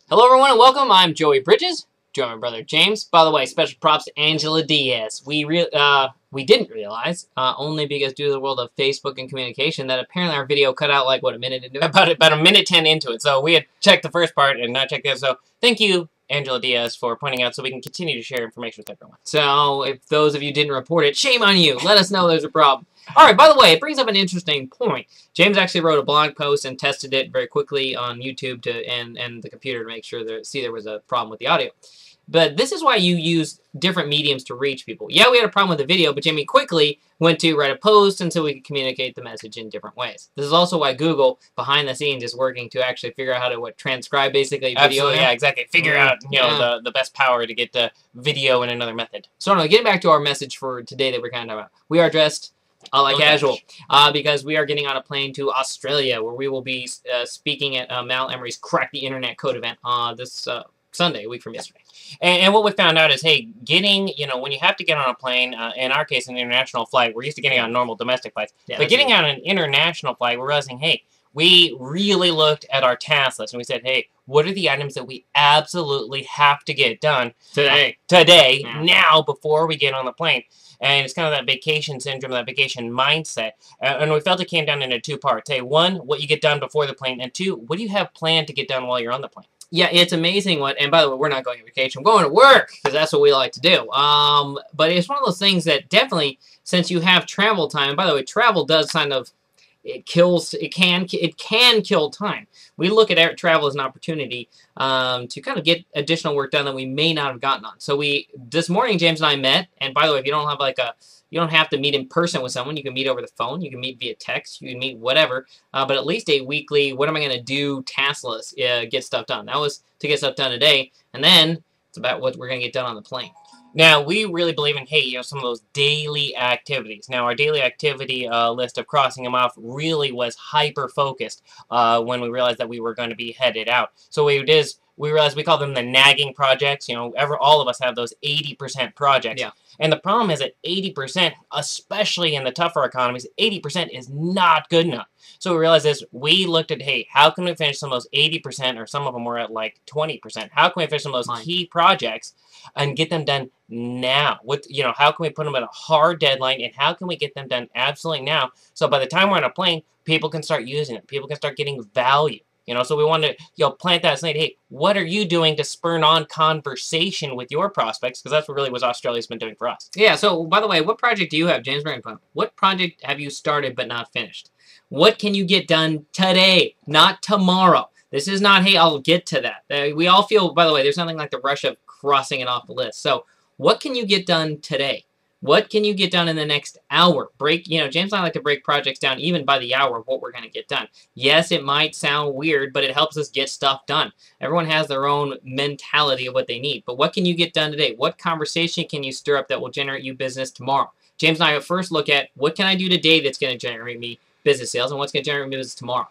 Hello everyone and welcome, I'm Joey Bridges, join my brother James. By the way, special props to Angela Diaz. We didn't realize, only because due to the world of Facebook and communication, that apparently our video cut out like, what, a minute into it? About a minute 10 into it. So we had checked the first part and not checked the other. So thank you, Angela Diaz, for pointing out so we can continue to share information with everyone. So if those of you didn't report it, shame on you. Let us know there's a problem. Alright, by the way, it brings up an interesting point. James actually wrote a blog post and tested it very quickly on YouTube and the computer to make sure there was a problem with the audio. But this is why you use different mediums to reach people. Yeah, we had a problem with the video, but Jamie quickly went to write a post and so we could communicate the message in different ways. This is also why Google, behind the scenes, is working to actually figure out how to transcribe basically video. Absolutely, yeah, exactly. Figure out the best power to get the video in another method. So anyway, getting back to our message for today that we're kind of about. We are dressed casual, because we are getting on a plane to Australia, where we will be speaking at Mal Emery's Crack the Internet Code event this Sunday, a week from yesterday. And what we found out is, hey, getting, when you have to get on a plane, in our case, an international flight, we're used to getting on normal domestic flights, but getting on an international flight, we're realizing, hey, we really looked at our task list, and we said, hey, what are the items that we absolutely have to get done today, now, before we get on the plane? And it's kind of that vacation syndrome, that vacation mindset. And we felt it came down into two parts. Hey, one, what you get done before the plane, and two, what do you have planned to get done while you're on the plane? Yeah, it's amazing and by the way, we're not going on vacation. We're going to work, because that's what we like to do. But it's one of those things that definitely, since you have travel time, and by the way, travel does kind of, it can kill time. We look at air travel as an opportunity to kind of get additional work done that we may not have gotten on. So this morning, James and I met, and by the way, if you don't have you don't have to meet in person with someone. You can meet over the phone. You can meet via text. You can meet whatever. But at least a weekly, what am I going to do, task list, get stuff done. That was to get stuff done today. And then it's about what we're going to get done on the plane. Now, we really believe in, hey, some of those daily activities. Now, our daily activity list of crossing them off really was hyper-focused when we realized that we were going to be headed out. So what we did is, we realized we call them the nagging projects. All of us have those 80% projects. Yeah. And the problem is that 80%, especially in the tougher economies, 80% is not good enough. So we realized this, we looked at, hey, how can we finish some of those 80%, or some of them were at like 20%? How can we finish some of those key projects and get them done now? How can we put them at a hard deadline, and how can we get them done absolutely now? So by the time we're on a plane, people can start using it. People can start getting value. So we want to, plant that slate. Hey, what are you doing to spur on conversation with your prospects? Because that's what Australia's been doing for us. Yeah, so, by the way, what project do you have, James? What project have you started but not finished? What can you get done today, not tomorrow? This is not, hey, I'll get to that. We all feel, by the way, there's nothing like the rush of crossing it off the list. So, what can you get done today? What can you get done in the next hour? James and I like to break projects down even by the hour of what we're going to get done. Yes, it might sound weird, but it helps us get stuff done. Everyone has their own mentality of what they need. But what can you get done today? What conversation can you stir up that will generate you business tomorrow? James and I will first look at what can I do today that's going to generate me business sales, and what's going to generate me business tomorrow.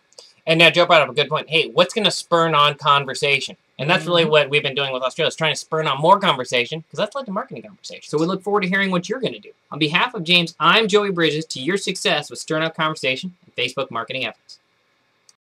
And now Joe brought up a good point. Hey, what's going to spur on conversation? And that's really what we've been doing with Australia, is trying to spur on more conversation, because that's led to marketing conversations. So we look forward to hearing what you're going to do. On behalf of James, I'm Joey Bridges. To your success with stirring up conversation and Facebook marketing efforts.